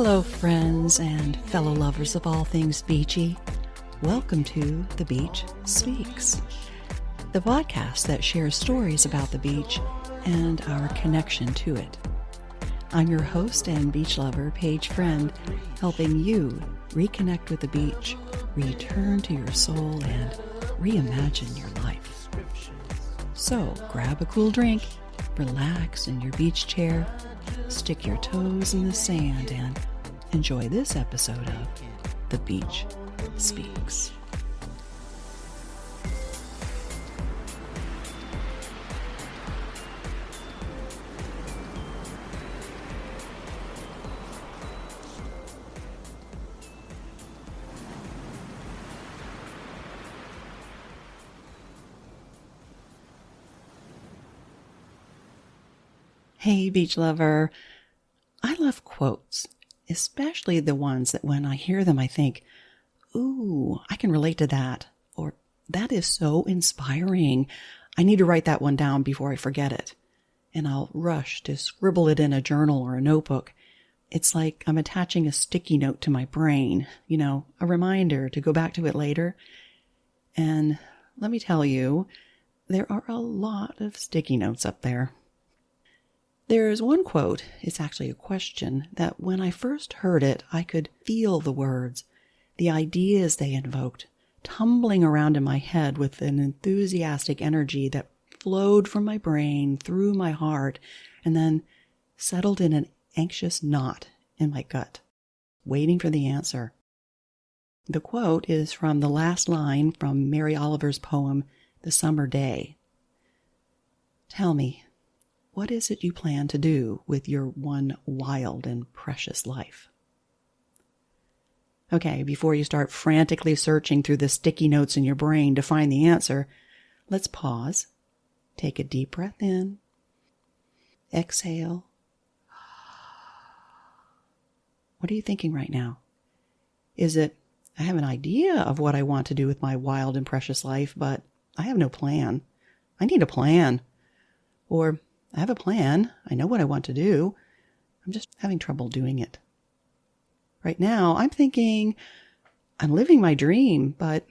Hello, friends and fellow lovers of all things beachy. Welcome to The Beach Speaks, the podcast that shares stories about the beach and our connection to it. I'm your host and beach lover, Paige Friend, helping you reconnect with the beach, return to your soul, and reimagine your life. So grab a cool drink, relax in your beach chair, stick your toes in the sand, and enjoy this episode of The Beach Speaks. Hey, beach lover. I love quotes, especially the ones that when I hear them, I think, ooh, I can relate to that. Or that is so inspiring. I need to write that one down before I forget it. And I'll rush to scribble it in a journal or a notebook. It's like I'm attaching a sticky note to my brain, a reminder to go back to it later. And let me tell you, there are a lot of sticky notes up there. There's one quote, it's actually a question, that when I first heard it, I could feel the words, the ideas they invoked, tumbling around in my head with an enthusiastic energy that flowed from my brain through my heart and then settled in an anxious knot in my gut, waiting for the answer. The quote is from the last line from Mary Oliver's poem, The Summer Day. Tell me, what is it you plan to do with your one wild and precious life? Okay, before you start frantically searching through the sticky notes in your brain to find the answer, let's pause, take a deep breath in, exhale. What are you thinking right now? Is it, I have an idea of what I want to do with my wild and precious life, but I have no plan. I need a plan. Or, I have a plan. I know what I want to do. I'm just having trouble doing it. Right now, I'm thinking I'm living my dream, but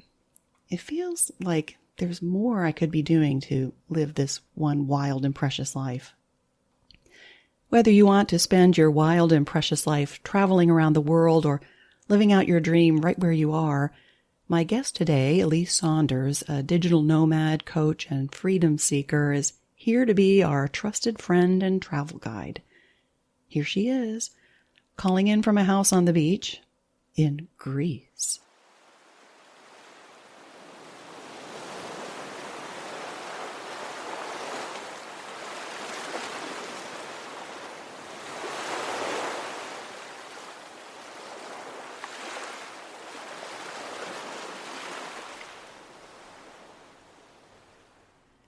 it feels like there's more I could be doing to live this one wild and precious life. Whether you want to spend your wild and precious life traveling around the world or living out your dream right where you are, my guest today, Alise Saunders, a digital nomad, coach, and freedom seeker, is here to be our trusted friend and travel guide. Here she is, calling in from a house on the beach in Greece.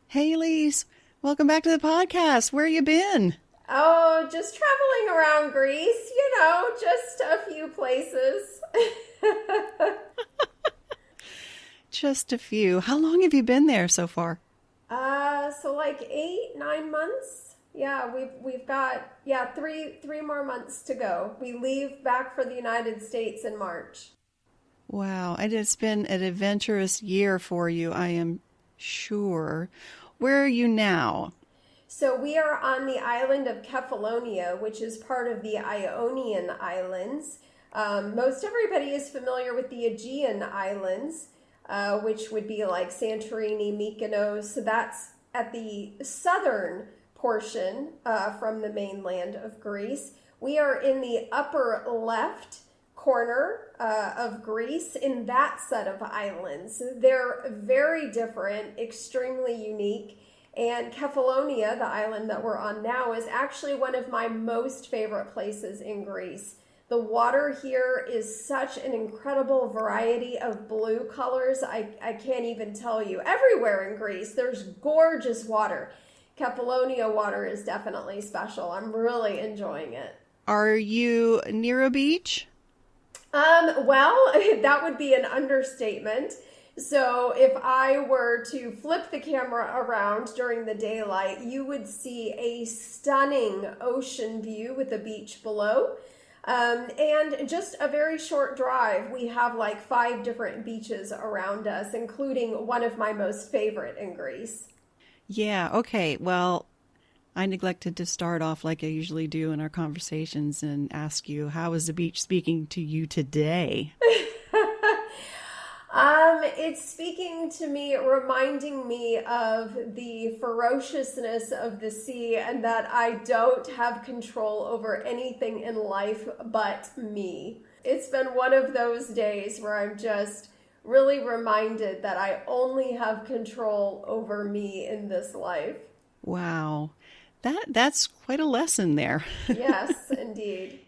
Hey, Alise. Welcome back to the podcast. Where you been? Oh, just traveling around Greece, just a few places. Just a few. How long have you been there so far? So like 8-9 months. Yeah, we've got three more months to go. We leave back for the United States in March. Wow, and it's been an adventurous year for you, I am sure. Where are you now? So we are on the island of Kefalonia, which is part of the Ionian Islands. Most everybody is familiar with the Aegean Islands, which would be like Santorini, Mykonos. So that's at the southern portion from the mainland of Greece. We are in the upper left corner of Greece in that set of islands. They're very different, extremely unique. And Kefalonia, the island that we're on now, is actually one of my most favorite places in Greece. The water here is such an incredible variety of blue colors. I can't even tell you. Everywhere in Greece, there's gorgeous water. Kefalonia water is definitely special. I'm really enjoying it. Are you near a beach? Well, that would be an understatement. So if I were to flip the camera around during the daylight, you would see a stunning ocean view with the beach below. And just a very short drive, we have like 5 different beaches around us, including one of my most favorite in Greece. Yeah, okay. Well, I neglected to start off like I usually do in our conversations and ask you, how is the beach speaking to you today? It's speaking to me, reminding me of the ferociousness of the sea and that I don't have control over anything in life but me. It's been one of those days where I'm just really reminded that I only have control over me in this life. Wow. That's quite a lesson there. Yes, indeed.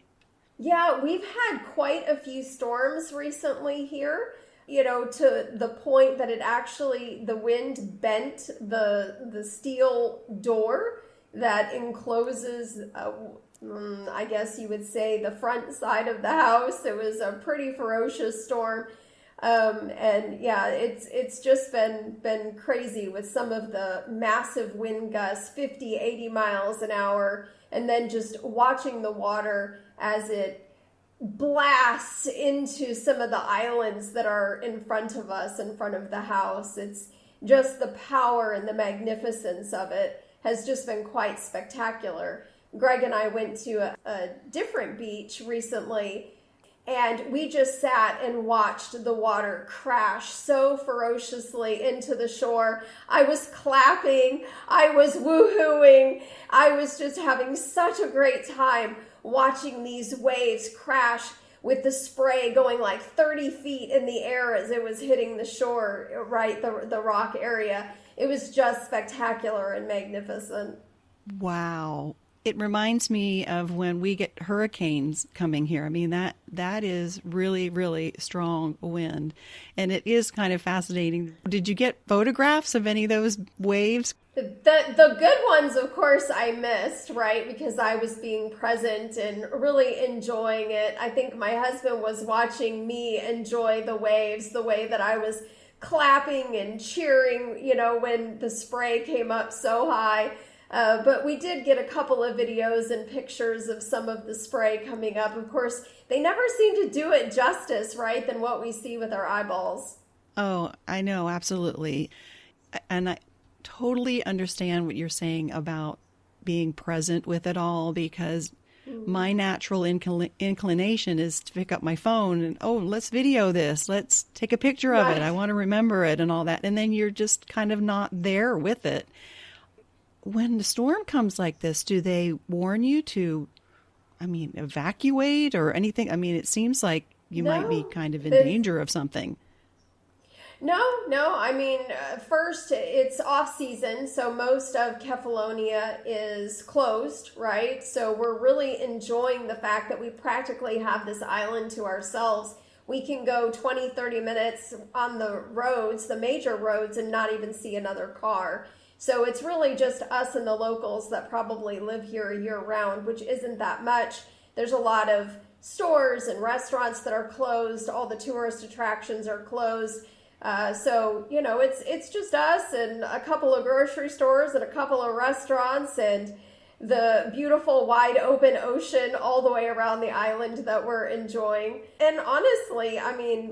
Yeah, we've had quite a few storms recently here, to the point that the wind bent the steel door that encloses, I guess you would say, the front side of the house. It was a pretty ferocious storm. And yeah, it's just been crazy with some of the massive wind gusts, 50, 80 miles an hour, and then just watching the water as it blasts into some of the islands that are in front of us, in front of the house. It's just the power and the magnificence of it has just been quite spectacular. Greg and I went to a different beach recently, and we just sat and watched the water crash so ferociously into the shore. I was clapping, I was woohooing, I was just having such a great time watching these waves crash with the spray going like 30 feet in the air as it was hitting the shore, right, the rock area. It was just spectacular and magnificent. Wow. It reminds me of when we get hurricanes coming here. I mean, that is really, really strong wind. And it is kind of fascinating. Did you get photographs of any of those waves? The good ones, of course, I missed, right? Because I was being present and really enjoying it. I think my husband was watching me enjoy the waves the way that I was clapping and cheering, when the spray came up so high. But we did get a couple of videos and pictures of some of the spray coming up. Of course, they never seem to do it justice, right, than what we see with our eyeballs. Oh, I know, absolutely. And I totally understand what you're saying about being present with it all, because my natural inclination is to pick up my phone and, oh, let's video this. Let's take a picture of it. I want to remember it and all that. And then you're just kind of not there with it. When the storm comes like this, do they warn you to, evacuate or anything? It seems like you might be kind of in danger of something. No. First, it's off season, so most of Kefalonia is closed, right? So we're really enjoying the fact that we practically have this island to ourselves. We can go 20, 30 minutes on the roads, the major roads, and not even see another car. So it's really just us and the locals that probably live here year round, which isn't that much. There's a lot of stores and restaurants that are closed. All the tourist attractions are closed. So, it's just us and a couple of grocery stores and a couple of restaurants and the beautiful wide open ocean all the way around the island that we're enjoying. And honestly,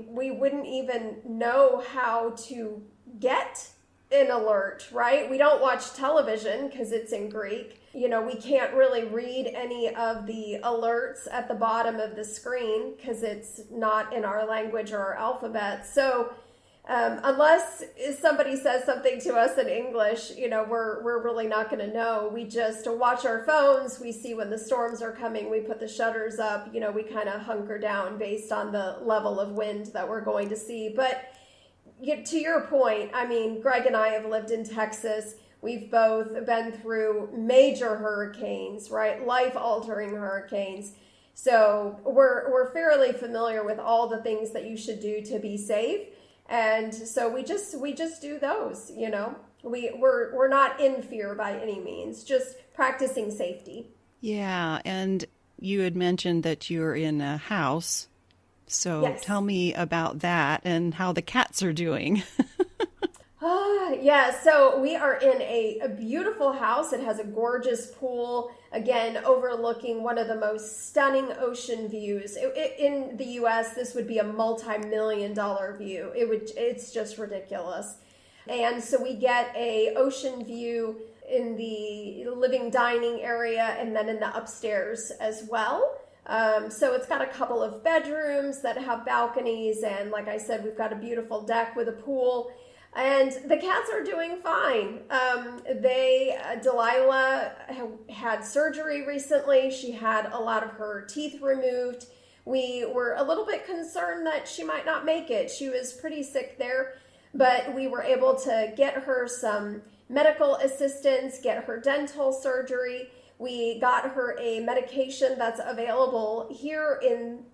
we wouldn't even know how to get an alert, right? We don't watch television because it's in Greek. We can't really read any of the alerts at the bottom of the screen because it's not in our language or our alphabet. So unless somebody says something to us in English, we're really not going to know. We just watch our phones. We see when the storms are coming. We put the shutters up. We kind of hunker down based on the level of wind that we're going to see. But to your point, Greg and I have lived in Texas. We've both been through major hurricanes, right? Life-altering hurricanes. So we're fairly familiar with all the things that you should do to be safe. And so we just do those, We're not in fear by any means, just practicing safety. Yeah, and you had mentioned that you're in a house. So Yes. Tell me about that and how the cats are doing. Yeah, so we are in a beautiful house. It has a gorgeous pool, again, overlooking one of the most stunning ocean views. In the US, this would be a multi-million-dollar view. It's just ridiculous. And so we get a ocean view in the living dining area and then in the upstairs as well. So it's got a couple of bedrooms that have balconies, and like I said, we've got a beautiful deck with a pool. And the cats are doing fine. Delilah had surgery recently. She had a lot of her teeth removed. We were a little bit concerned that she might not make it. She was pretty sick there, but we were able to get her some medical assistance, get her dental surgery. We got her a medication that's available here in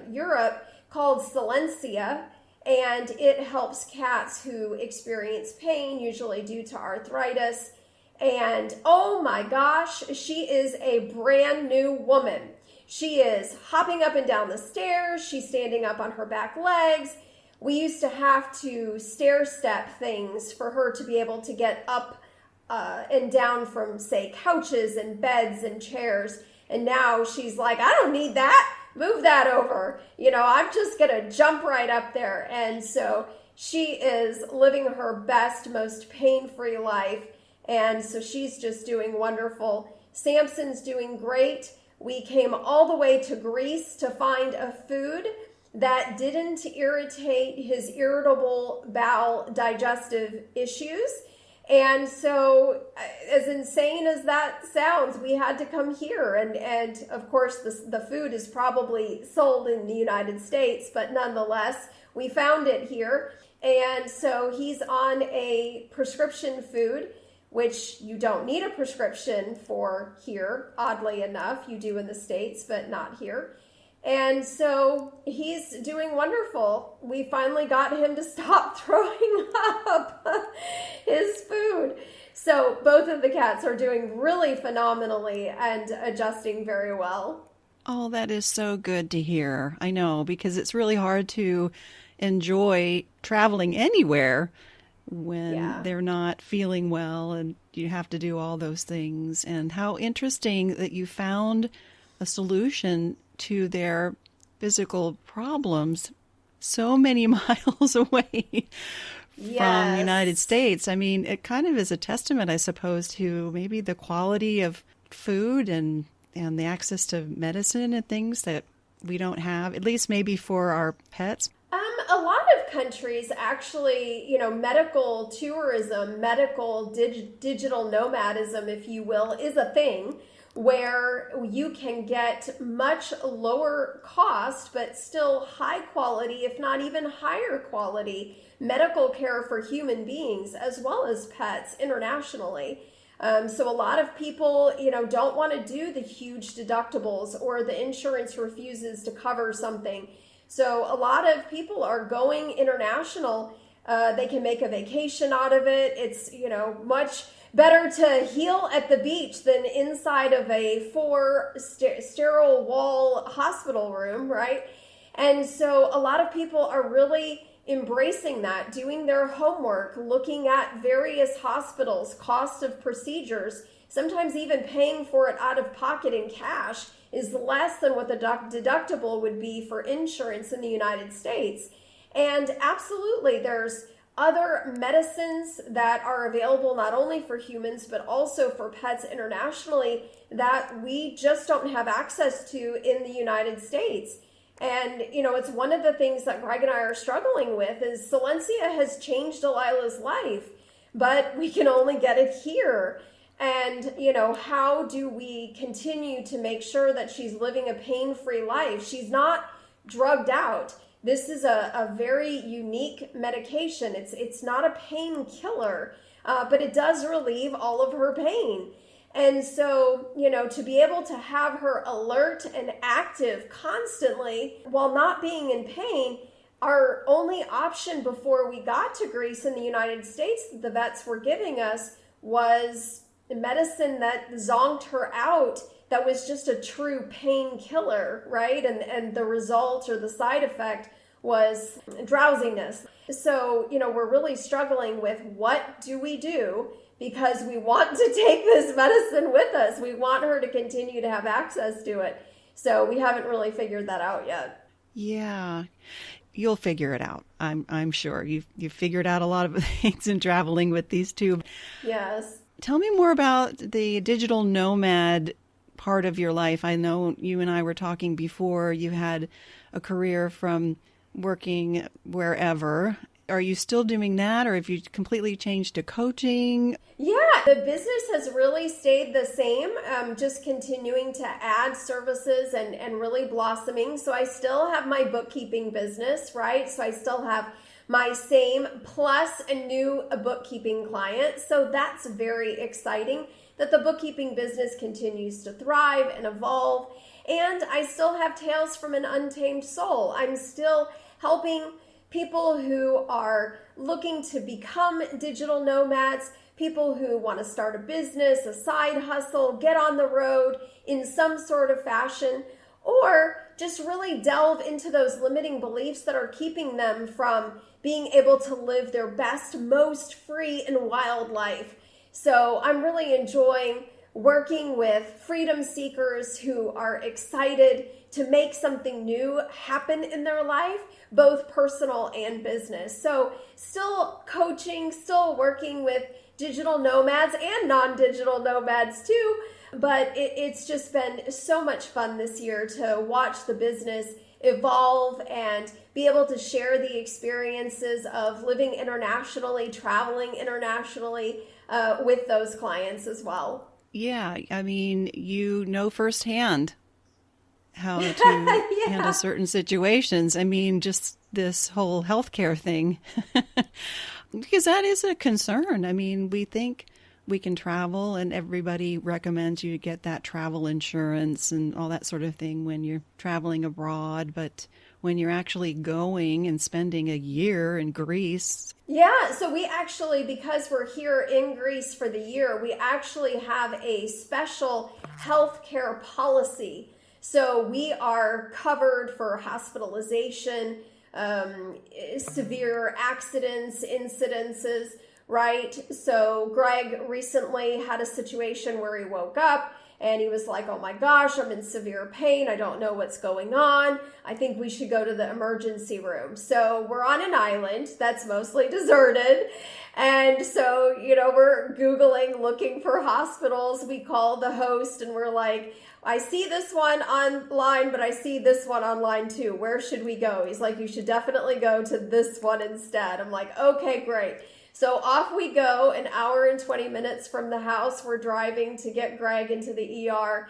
Europe called Silencia. And it helps cats who experience pain, usually due to arthritis. And oh my gosh, she is a brand new woman. She is hopping up and down the stairs. She's standing up on her back legs. We used to have to stair step things for her to be able to get up and down from, say, couches and beds and chairs. And now she's like, I don't need that. Move that over. I'm just going to jump right up there. And so she is living her best, most pain-free life. And so she's just doing wonderful. Samson's doing great. We came all the way to Greece to find a food that didn't irritate his irritable bowel digestive issues. And so, as insane as that sounds, we had to come here. And of course, the food is probably sold in the United States, but nonetheless, we found it here. And so he's on a prescription food, which you don't need a prescription for here, oddly enough. You do in the States, but not here. And so he's doing wonderful. We finally got him to stop throwing up his food. So both of the cats are doing really phenomenally and adjusting very well. Oh, that is so good to hear. I know, because it's really hard to enjoy traveling anywhere when they're not feeling well and you have to do all those things. And how interesting that you found a solution to their physical problems so many miles away from the United States. I mean, it kind of is a testament, I suppose, to maybe the quality of food and the access to medicine and things that we don't have, at least maybe for our pets. A lot of countries actually, medical tourism, medical digital nomadism, if you will, is a thing where you can get much lower cost, but still high quality, if not even higher quality, medical care for human beings as well as pets internationally. So a lot of people, don't want to do the huge deductibles, or the insurance refuses to cover something. So a lot of people are going international. They can make a vacation out of it. It's, much better to heal at the beach than inside of a sterile wall hospital room, right? And so a lot of people are really embracing that, doing their homework, looking at various hospitals, cost of procedures, sometimes even paying for it out of pocket in cash is less than what the deductible would be for insurance in the United States. And absolutely, there's other medicines that are available not only for humans, but also for pets internationally that we just don't have access to in the United States. And, it's one of the things that Greg and I are struggling with is Silencia has changed Delilah's life, but we can only get it here. And, how do we continue to make sure that she's living a pain-free life? She's not drugged out. This is a very unique medication. It's not a painkiller, but it does relieve all of her pain. And so, to be able to have her alert and active constantly while not being in pain, our only option before we got to Greece in the United States that the vets were giving us was medicine that zonked her out, that was just a true painkiller, right? And the result or the side effect was drowsiness. So, we're really struggling with what do we do, because we want to take this medicine with us. We want her to continue to have access to it. So we haven't really figured that out yet. Yeah. You'll figure it out. I'm sure. You've figured out a lot of things in traveling with these two. Yes. Tell me more about the digital nomad part of your life. I know you and I were talking before. You had a career from working wherever. Are you still doing that, or have you completely changed to coaching? Yeah, the business has really stayed the same, just continuing to add services and really blossoming. So I still have my bookkeeping business, right? So I still have my same plus a new bookkeeping client. So that's very exciting that the bookkeeping business continues to thrive and evolve. And I still have Tales from an Untamed Soul. I'm still helping people who are looking to become digital nomads, people who want to start a business, a side hustle, get on the road in some sort of fashion, or just really delve into those limiting beliefs that are keeping them from being able to live their best, most free and wild life. So I'm really enjoying working with freedom seekers who are excited to make something new happen in their life, both personal and business. So still coaching, still working with digital nomads and non-digital nomads too. But it's just been so much fun this year to watch the business evolve and be able to share the experiences of living internationally, traveling internationally with those clients as well. Yeah, I mean, you know firsthand how to Yeah. handle certain situations. I mean, just this whole healthcare thing, because that is a concern. I mean, we think we can travel, and everybody recommends you get that travel insurance and all that sort of thing when you're traveling abroad. But when you're actually going and spending a year in Greece. Yeah, so we actually, because we're here in Greece for the year, we actually have a special healthcare policy. So we are covered for hospitalization, severe accidents, incidences, right? So Greg recently had a situation where he woke up and he was like, oh my gosh, I'm in severe pain. I don't know what's going on. I think we should go to the emergency room. So we're on an island that's mostly deserted. And so, we're Googling, looking for hospitals. We call the host and we're like, I see this one online, but I see this one online too. Where should we go? He's like, you should definitely go to this one instead. I'm like, okay, great. So off we go, an hour and 20 minutes from the house. We're driving to get Greg into the ER.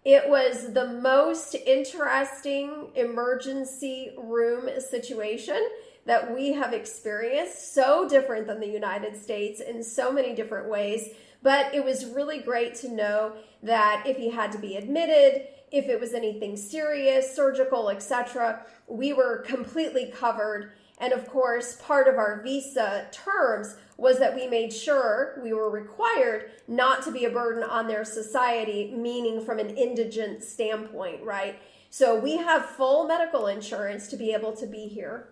It was the most interesting emergency room situation that we have experienced. So different than the United States in so many different ways. But it was really great to know that if he had to be admitted, if it was anything serious, surgical, etc., we were completely covered. And of course, part of our visa terms was that we made sure we were required not to be a burden on their society, meaning from an indigent standpoint, right? So we have full medical insurance to be able to be here.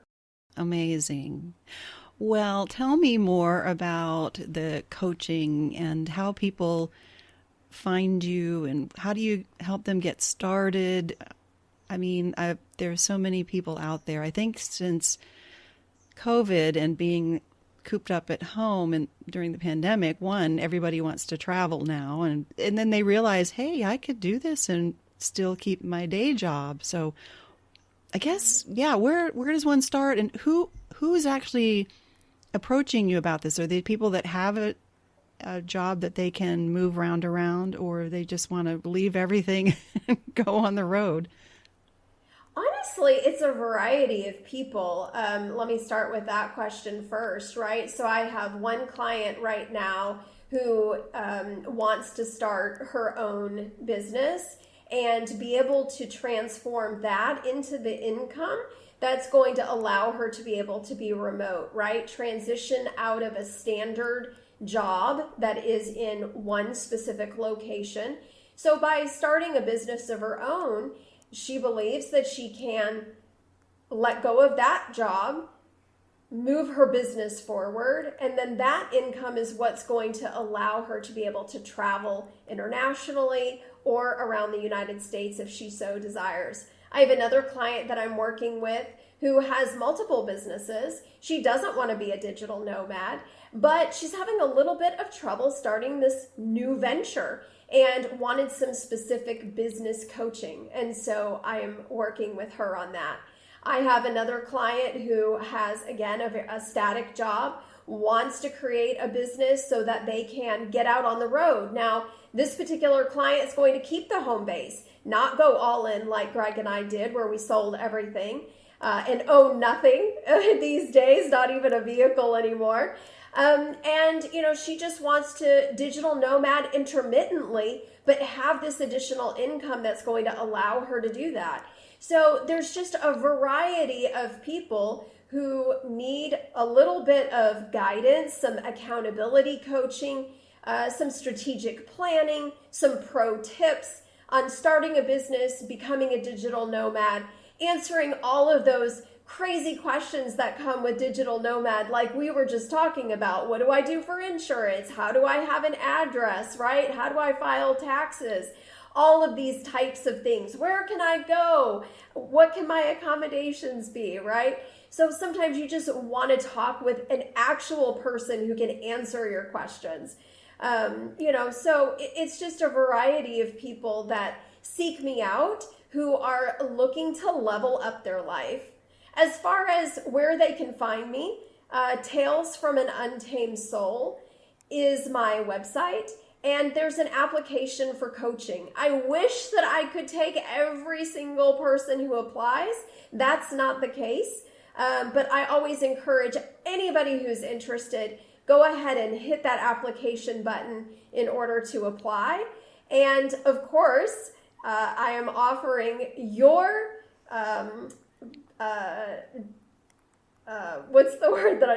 Amazing. Well, tell me more about the coaching and how people find you and how do you help them get started? I mean, there's so many people out there. I think since COVID and being cooped up at home and during the pandemic, everybody wants to travel now. And then they realize, hey, I could do this and still keep my day job. So I guess, yeah, where does one start? And who's actually approaching you about this? Are they people that have a job that they can move around, or they just want to leave everything and go on the road? Honestly, it's a variety of people. Let me start with that question first, right? So I have one client right now who wants to start her own business and be able to transform that into the income that's going to allow her to be able to be remote, right? Transition out of a standard job that is in one specific location. So by starting a business of her own, she believes that she can let go of that job, move her business forward. And then that income is what's going to allow her to be able to travel internationally or around the United States if she so desires. I have another client that I'm working with who has multiple businesses. She doesn't want to be a digital nomad, but she's having a little bit of trouble starting this new venture and wanted some specific business coaching. And so I am working with her on that. I have another client who has, again, a static job, wants to create a business so that they can get out on the road. Now, this particular client is going to keep the home base, not go all in like Greg and I did, where we sold everything and own nothing these days, not even a vehicle anymore. And, she just wants to digital nomad intermittently, but have this additional income that's going to allow her to do that. So there's just a variety of people who need a little bit of guidance, some accountability coaching, some strategic planning, some pro tips on starting a business, becoming a digital nomad, answering all of those crazy questions that come with digital nomad, like we were just talking about. What do I do for insurance? How do I have an address, right? How do I file taxes? All of these types of things. Where can I go? What can my accommodations be, right? So sometimes you just want to talk with an actual person who can answer your questions. So it's just a variety of people that seek me out who are looking to level up their life. As far as where they can find me, Tales from an Untamed Soul is my website. And there's an application for coaching. I wish that I could take every single person who applies. That's not the case. But I always encourage anybody who's interested, go ahead and hit that application button in order to apply. And of course, I am offering your,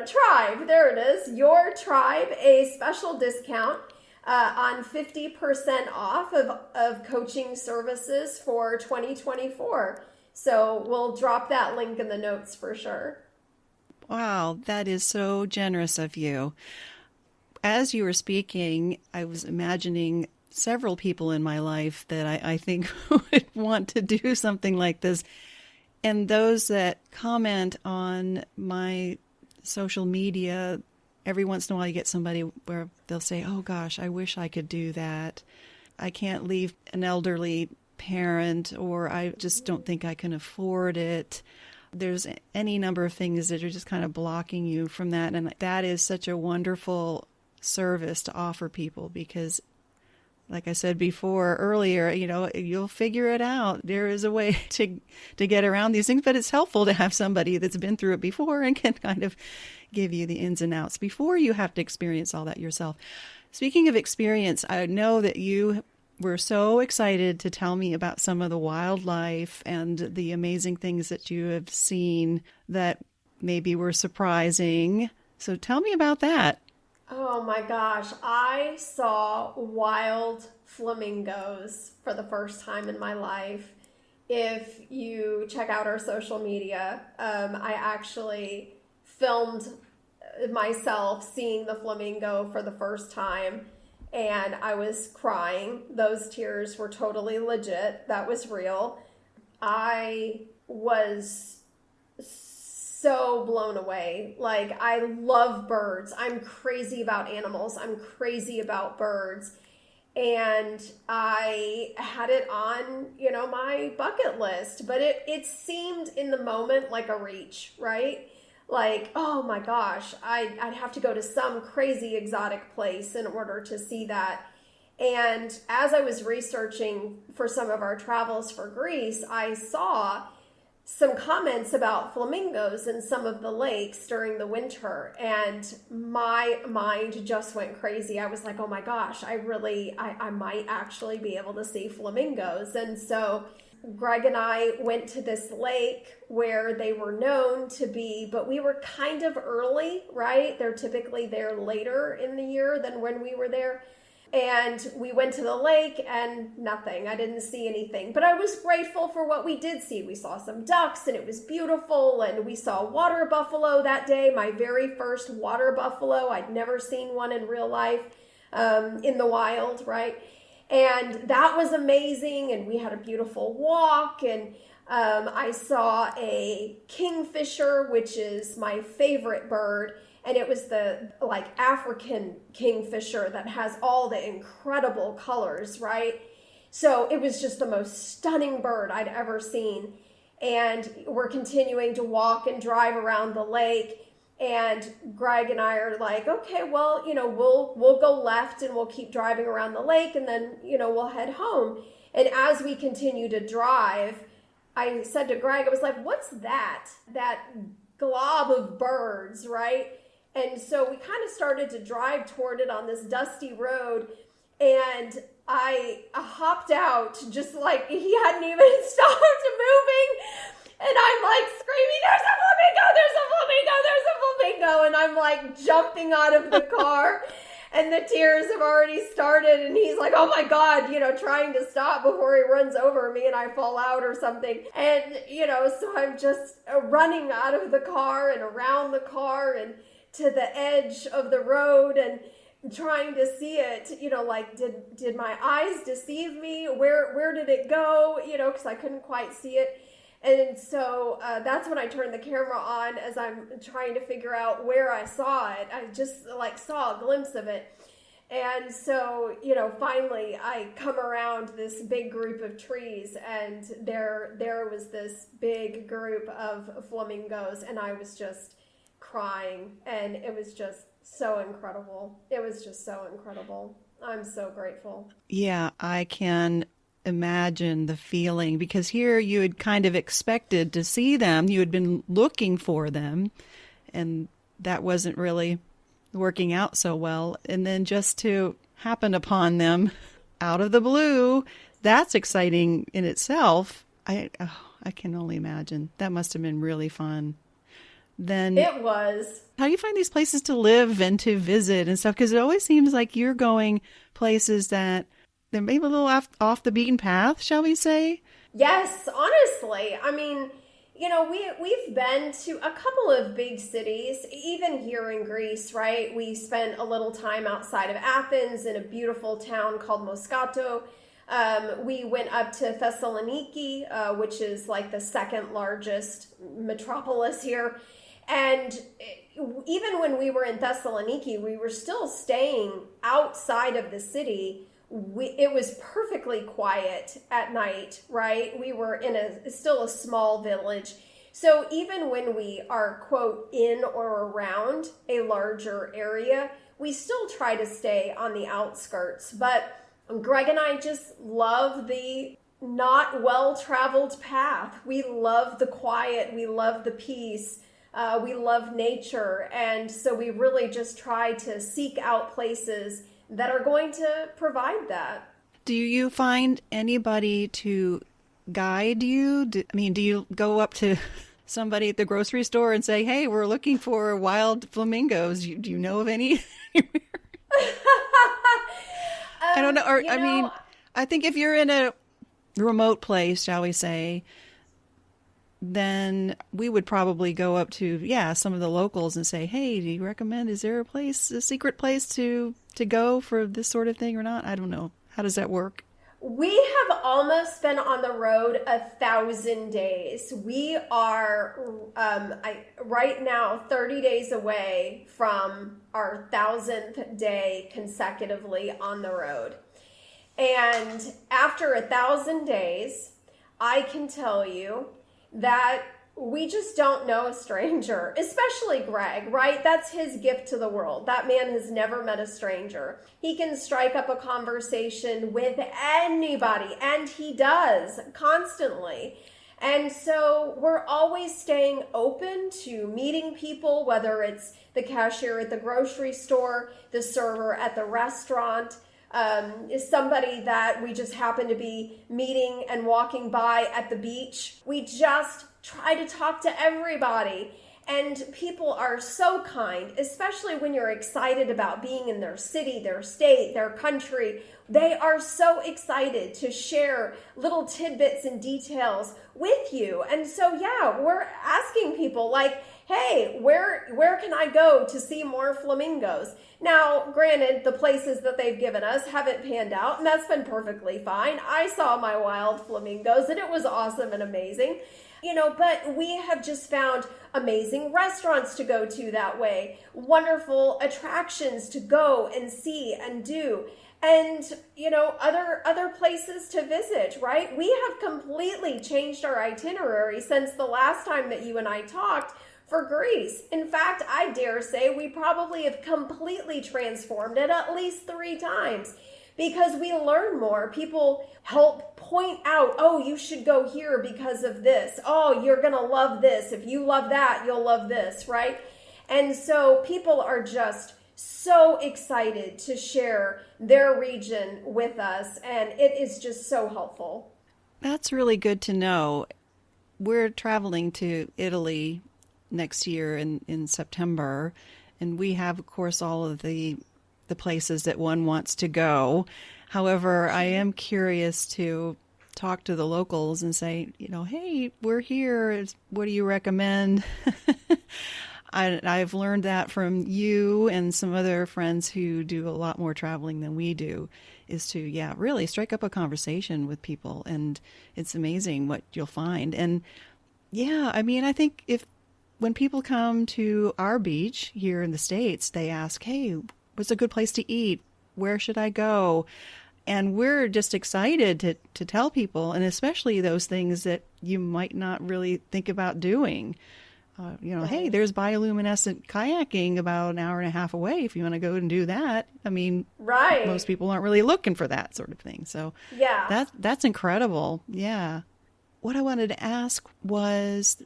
tribe, there it is, your tribe a special discount on 50% off of coaching services for 2024. So we'll drop that link in the notes for sure. Wow, that is so generous of you. As you were speaking, I was imagining several people in my life that I think would want to do something like this. And those that comment on my social media, every once in a while you get somebody where they'll say, oh gosh, I wish I could do that. I can't leave an elderly parent, or I just don't think I can afford it. There's any number of things that are just kind of blocking you from that. And that is such a wonderful service to offer people because, like I said earlier, you'll figure it out. There is a way to get around these things, but it's helpful to have somebody that's been through it before and can kind of give you the ins and outs before you have to experience all that yourself. Speaking of experience, I know that you were so excited to tell me about some of the wildlife and the amazing things that you have seen that maybe were surprising. So tell me about that. Oh my gosh, I saw wild flamingos for the first time in my life. If you check out our social media, I actually filmed myself seeing the flamingo for the first time, and I was crying. Those tears were totally legit. That was real. I was so blown away. Like, I love birds. I'm crazy about animals. I'm crazy about birds. And I had it on, my bucket list, but it seemed in the moment like a reach, right? Like, oh my gosh, I'd have to go to some crazy exotic place in order to see that. And as I was researching for some of our travels for Greece, I saw some comments about flamingos in some of the lakes during the winter, and my mind just went crazy. I was like, oh my gosh, I might actually be able to see flamingos. And so Greg and I went to this lake where they were known to be, but we were kind of early, right? They're typically there later in the year than when we were there. And we went to the lake and nothing. I didn't see anything. But I was grateful for what we did see. We saw some ducks and it was beautiful. And we saw water buffalo that day, my very first water buffalo. I'd never seen one in real life in the wild, right? And that was amazing. And we had a beautiful walk. And I saw a kingfisher, which is my favorite bird. And it was the African kingfisher that has all the incredible colors, right? So it was just the most stunning bird I'd ever seen. And we're continuing to walk and drive around the lake. And Greg and I are like, okay, well, we'll go left and we'll keep driving around the lake and then, we'll head home. And as we continue to drive, I said to Greg, I was like, what's that? That glob of birds, right? And so we kind of started to drive toward it on this dusty road, and I hopped out just like he hadn't even stopped moving, and I'm like screaming, there's a flamingo, and I'm like jumping out of the car, and the tears have already started, and he's like, oh my God, trying to stop before he runs over me and I fall out or something. And, so I'm just running out of the car and around the car and to the edge of the road and trying to see it, did my eyes deceive me? Where did it go? Because I couldn't quite see it. And so that's when I turned the camera on as I'm trying to figure out where I saw it. I just saw a glimpse of it. And so, finally I come around this big group of trees, and there was this big group of flamingos, and I was just crying, and it was just so incredible. It was just so incredible. I'm so grateful. Yeah, I can imagine the feeling, because here you had kind of expected to see them. You had been looking for them, and that wasn't really working out so well. And then just to happen upon them out of the blue, that's exciting in itself. I can only imagine. That must have been really fun. Then it was. How do you find these places to live and to visit and stuff? Because it always seems like you're going places that they're maybe a little off the beaten path, shall we say? Yes, honestly. I mean, we've been to a couple of big cities, even here in Greece, right? We spent a little time outside of Athens in a beautiful town called Moscato. We went up to Thessaloniki, which is like the second largest metropolis here. And even when we were in Thessaloniki, we were still staying outside of the city. It was perfectly quiet at night, right? We were in still a small village. So even when we are, quote, in or around a larger area, we still try to stay on the outskirts. But Greg and I just love the not well-traveled path. We love the quiet. We love the peace. We love nature. And so we really just try to seek out places that are going to provide that. Do you find anybody to guide you? Do you go up to somebody at the grocery store and say, hey, we're looking for wild flamingos? Do you know of any? I don't know. Or, I think if you're in a remote place, shall we say, then we would probably go up to, some of the locals and say, hey, do you recommend, is there a secret place to go for this sort of thing or not? I don't know. How does that work? We have almost been on the road 1,000 days. We are right now 30 days away from our 1,000th day consecutively on the road. And after 1,000 days, I can tell you that we just don't know a stranger, especially Greg, right? That's his gift to the world. That man has never met a stranger. He can strike up a conversation with anybody, and he does constantly. And so we're always staying open to meeting people, whether it's the cashier at the grocery store, the server at the restaurant, is somebody that we just happen to be meeting and walking by at the beach. We just try to talk to everybody. And people are so kind, especially when you're excited about being in their city, their state, their country. They are so excited to share little tidbits and details with you. And so, yeah, we're asking people like, hey, where can I go to see more flamingos? Now, granted, the places that they've given us haven't panned out, and that's been perfectly fine. I saw my wild flamingos, and it was awesome and amazing. But we have just found amazing restaurants to go to that way, wonderful attractions to go and see and do, and, other places to visit, right? We have completely changed our itinerary since the last time that you and I talked for Greece. In fact, I dare say we probably have completely transformed it at least 3 times. Because we learn more. People help point out, oh, you should go here because of this. Oh, you're going to love this. If you love that, you'll love this, right? And so people are just so excited to share their region with us. And it is just so helpful. That's really good to know. We're traveling to Italy next year in September. And we have, of course, all of the places that one wants to go. However, I am curious to talk to the locals and say, hey, we're here. What do you recommend? I've learned that from you and some other friends who do a lot more traveling than we do, is to, really strike up a conversation with people. And it's amazing what you'll find. And I think when people come to our beach here in the States, they ask, hey, what's a good place to eat? Where should I go? And we're just excited to tell people, and especially those things that you might not really think about doing. Hey, there's bioluminescent kayaking about an hour and a half away if you want to go and do that. Right. Most people aren't really looking for that sort of thing. So that's incredible. Yeah. What I wanted to ask was,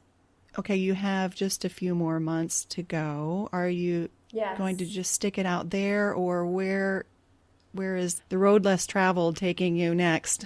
okay, you have just a few more months to go. Are you going to just stick it out there, or where is the road less traveled taking you next?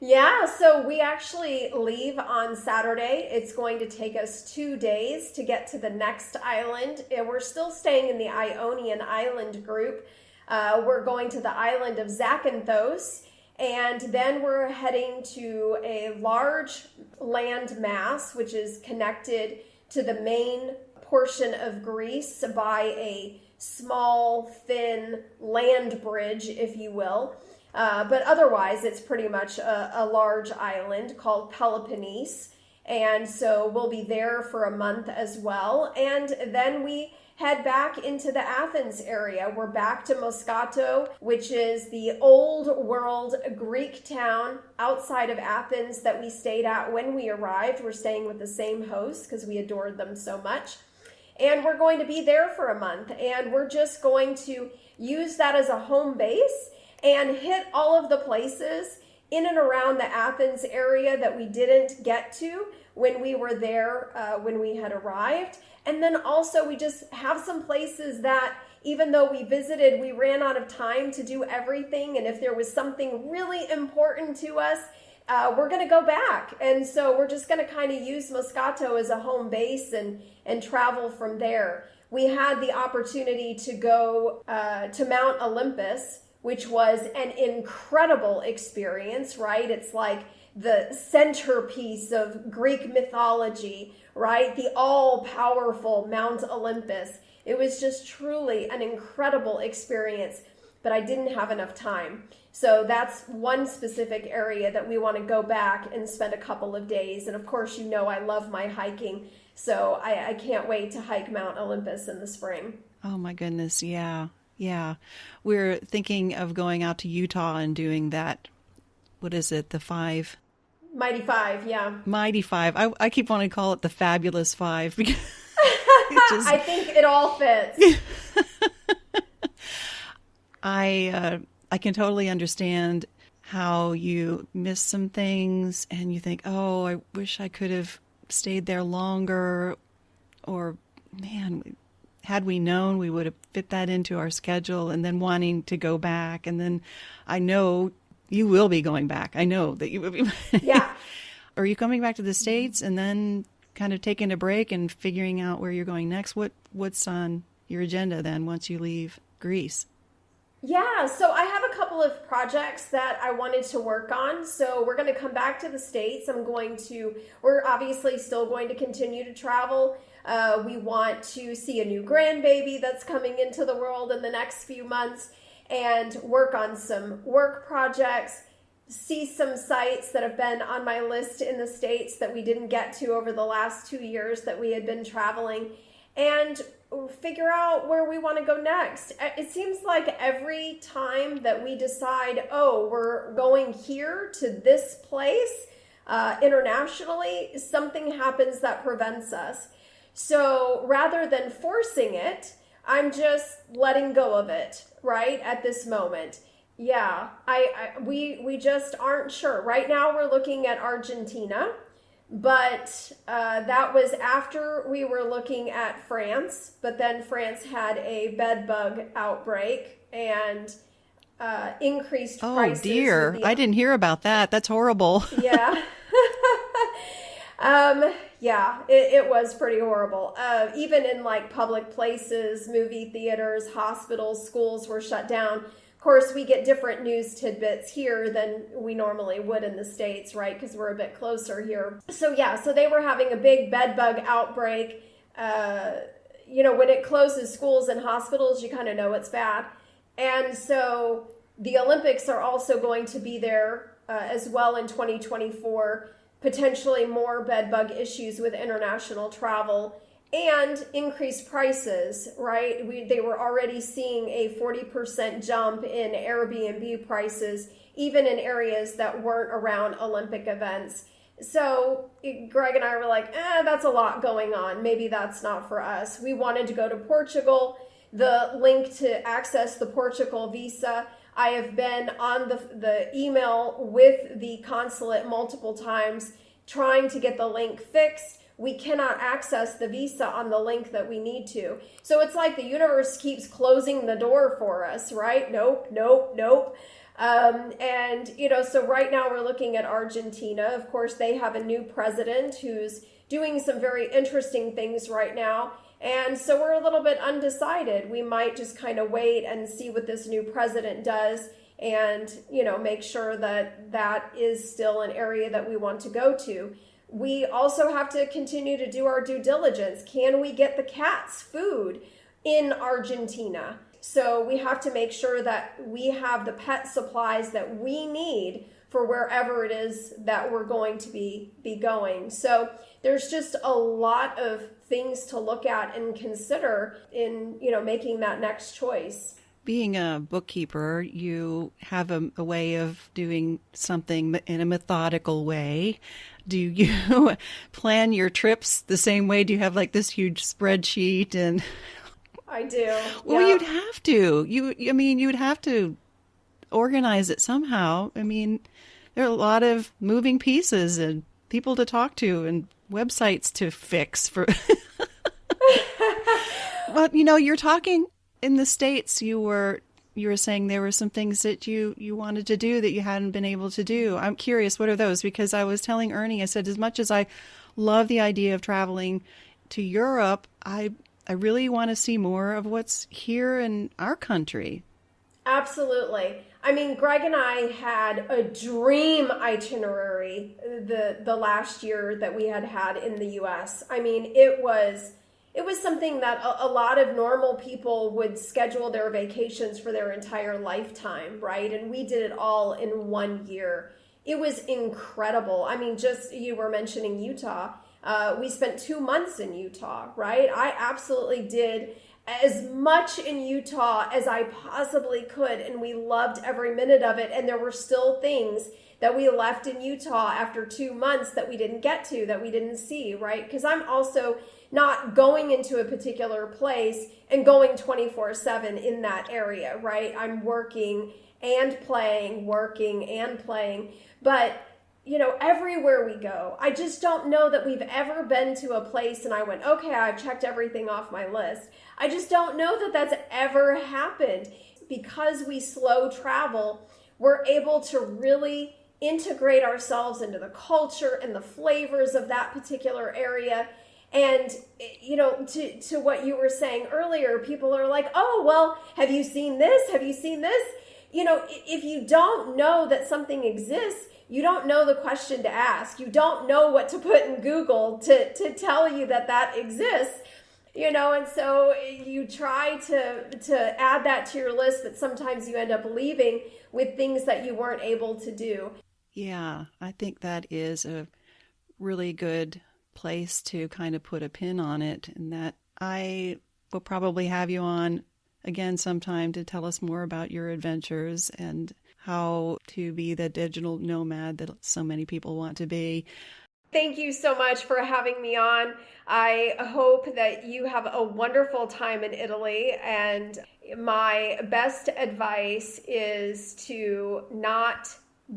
Yeah, so we actually leave on Saturday. It's going to take us 2 days to get to the next island. And we're still staying in the Ionian Island group. We're going to the island of Zakynthos, and then we're heading to a large land mass, which is connected to the main portion of Greece by a small, thin land bridge, if you will. But otherwise, it's pretty much a large island called Peloponnese. And so we'll be there for a month as well. And then we head back into the Athens area. We're back to Moscato, which is the old world Greek town outside of Athens that we stayed at when we arrived. We're staying with the same host because we adored them so much. And we're going to be there for a month. And we're just going to use that as a home base and hit all of the places in and around the Athens area that we didn't get to when we were there, when we had arrived. And then also we just have some places that, even though we visited, we ran out of time to do everything. And if there was something really important to us, we're going to go back. And so we're just going to kind of use Moscato as a home base and travel from there. We had the opportunity to go to Mount Olympus, which was an incredible experience, right? It's like the centerpiece of Greek mythology, right? The all-powerful Mount Olympus. It was just truly an incredible experience, but I didn't have enough time. So that's one specific area that we want to go back and spend a couple of days. And of course, I love my hiking, so I can't wait to hike Mount Olympus in the spring. Oh my goodness, yeah. Yeah, we're thinking of going out to Utah and doing that. What is it? The 5? Mighty 5, yeah. Mighty 5. I keep wanting to call it the Fabulous 5 because I think it all fits. I can totally understand how you miss some things and you think, oh, I wish I could have stayed there longer, or man, had we known, we would have fit that into our schedule, and then wanting to go back. And then I know you will be going back. I know that you will be. Yeah. Are you coming back to the States and then kind of taking a break and figuring out where you're going next. What's on your agenda then once you leave Greece? Yeah, so I have a couple of projects that I wanted to work on. So we're going to come back to the States. We're obviously still going to continue to travel. We want to see a new grandbaby that's coming into the world in the next few months and work on some work projects, see some sites that have been on my list in the States that we didn't get to over the last 2 years that we had been traveling, and figure out where we want to go next. It seems like every time that we decide, oh, we're going here to this place internationally, something happens that prevents us. So rather than forcing it, I'm just letting go of it, right, at this moment. Yeah, we just aren't sure. Right now we're looking at Argentina, but that was after we were looking at France, but then France had a bed bug outbreak and increased prices. Oh dear, I didn't hear about that. That's horrible. Yeah. Yeah, it was pretty horrible. Even in like public places, movie theaters, hospitals, schools were shut down. Of course, we get different news tidbits here than we normally would in the States, right? Because we're a bit closer here. So yeah, so they were having a big bed bug outbreak. When it closes schools and hospitals, you kind of know it's bad. And so the Olympics are also going to be there as well in 2024. Potentially more bed bug issues with international travel and increased prices, right? They were already seeing a 40% jump in Airbnb prices, even in areas that weren't around Olympic events. So Greg and I were like, that's a lot going on. Maybe that's not for us. We wanted to go to Portugal. The link to access the Portugal visa, I have been on the email with the consulate multiple times trying to get the link fixed. We cannot access the visa on the link that we need to. So it's like the universe keeps closing the door for us, right? Nope. So right now we're looking at Argentina. Of course, they have a new president who's doing some very interesting things right now. And so we're a little bit undecided. We might just kind of wait and see what this new president does and, make sure that that is still an area that we want to go to. We also have to continue to do our due diligence. Can we get the cats food in Argentina? So we have to make sure that we have the pet supplies that we need for wherever it is that we're going to be going. So there's just a lot of things to look at and consider in, making that next choice. Being a bookkeeper, you have a way of doing something in a methodical way. Do you plan your trips the same way? Do you have like this huge spreadsheet? And I do. Well, you'd have to. You'd have to organize it somehow. I mean, there are a lot of moving pieces and people to talk to and websites to fix for. Well, you're talking in the States. You were saying there were some things that you wanted to do that you hadn't been able to do. I'm curious, what are those? Because I was telling Ernie, I said, as much as I love the idea of traveling to Europe, I really want to see more of what's here in our country. Absolutely. I mean, Greg and I had a dream itinerary the last year that we had in the U.S. I mean, it was something that a lot of normal people would schedule their vacations for their entire lifetime, right? And we did it all in 1 year. It was incredible. I mean, just you were mentioning Utah. We spent 2 months in Utah, right? I absolutely did as much in Utah as I possibly could, and we loved every minute of it. And there were still things that we left in Utah after 2 months that we didn't get to, that we didn't see, right? Because I'm also not going into a particular place and going 24/7 in that area, right? I'm working and playing, working and playing. But everywhere we go, I just don't know that we've ever been to a place and I went, okay, I've checked everything off my list. I just don't know that that's ever happened. Because we slow travel, we're able to really integrate ourselves into the culture and the flavors of that particular area. And, to what you were saying earlier, people are like, oh, well, have you seen this? Have you seen this? If you don't know that something exists, you don't know the question to ask. You don't know what to put in Google to tell you that exists. And so you try to add that to your list, but sometimes you end up leaving with things that you weren't able to do. Yeah, I think that is a really good place to kind of put a pin on it, and that I will probably have you on again sometime to tell us more about your adventures and how to be the digital nomad that so many people want to be. Thank you so much for having me on. I hope that you have a wonderful time in Italy, and my best advice is to not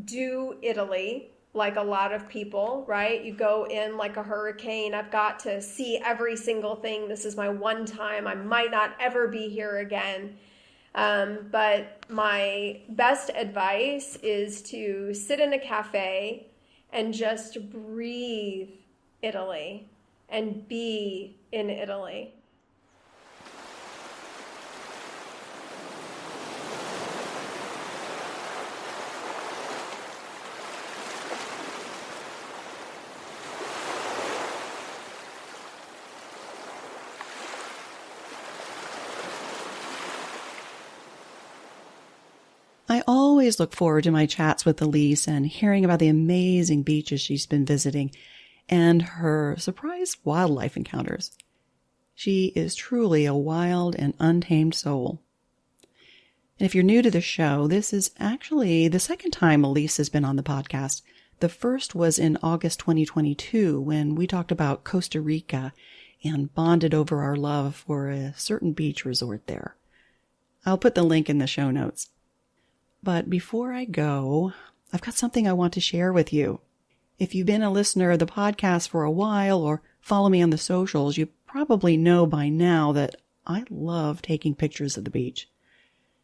do Italy like a lot of people, right? You go in like a hurricane. I've got to see every single thing. This is my one time. I might not ever be here again. But my best advice is to sit in a cafe and just breathe Italy and be in Italy. I always look forward to my chats with Alise and hearing about the amazing beaches she's been visiting and her surprise wildlife encounters. She is truly a wild and untamed soul. And if you're new to the show, this is actually the second time Alise has been on the podcast. The first was in August 2022 when we talked about Costa Rica and bonded over our love for a certain beach resort there. I'll put the link in the show notes. But before I go, I've got something I want to share with you. If you've been a listener of the podcast for a while or follow me on the socials, you probably know by now that I love taking pictures of the beach,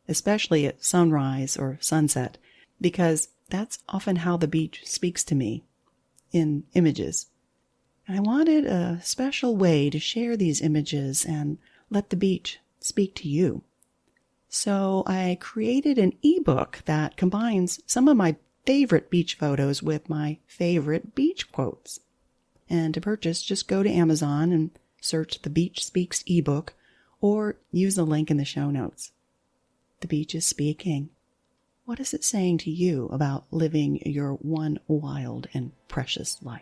especially at sunrise or sunset, because that's often how the beach speaks to me, in images. And I wanted a special way to share these images and let the beach speak to you. So I created an ebook that combines some of my favorite beach photos with my favorite beach quotes. And to purchase, just go to Amazon and search The Beach Speaks ebook or use the link in the show notes. The beach is speaking. What is it saying to you about living your one wild and precious life?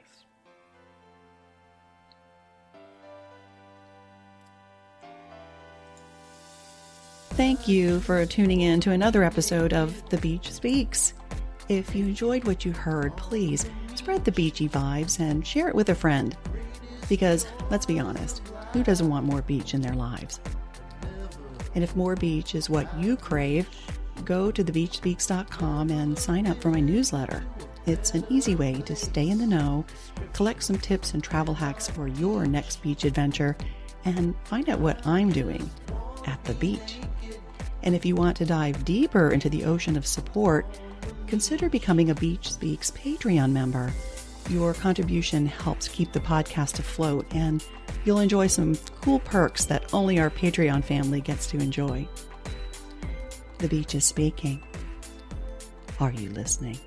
Thank you for tuning in to another episode of The Beach Speaks. If you enjoyed what you heard, please spread the beachy vibes and share it with a friend. Because, let's be honest, who doesn't want more beach in their lives? And if more beach is what you crave, go to thebeachspeaks.com and sign up for my newsletter. It's an easy way to stay in the know, collect some tips and travel hacks for your next beach adventure, and find out what I'm doing at the beach. And if you want to dive deeper into the ocean of support, consider becoming a Beach Speaks Patreon member. Your contribution helps keep the podcast afloat, and you'll enjoy some cool perks that only our Patreon family gets to enjoy. The beach is speaking. Are you listening?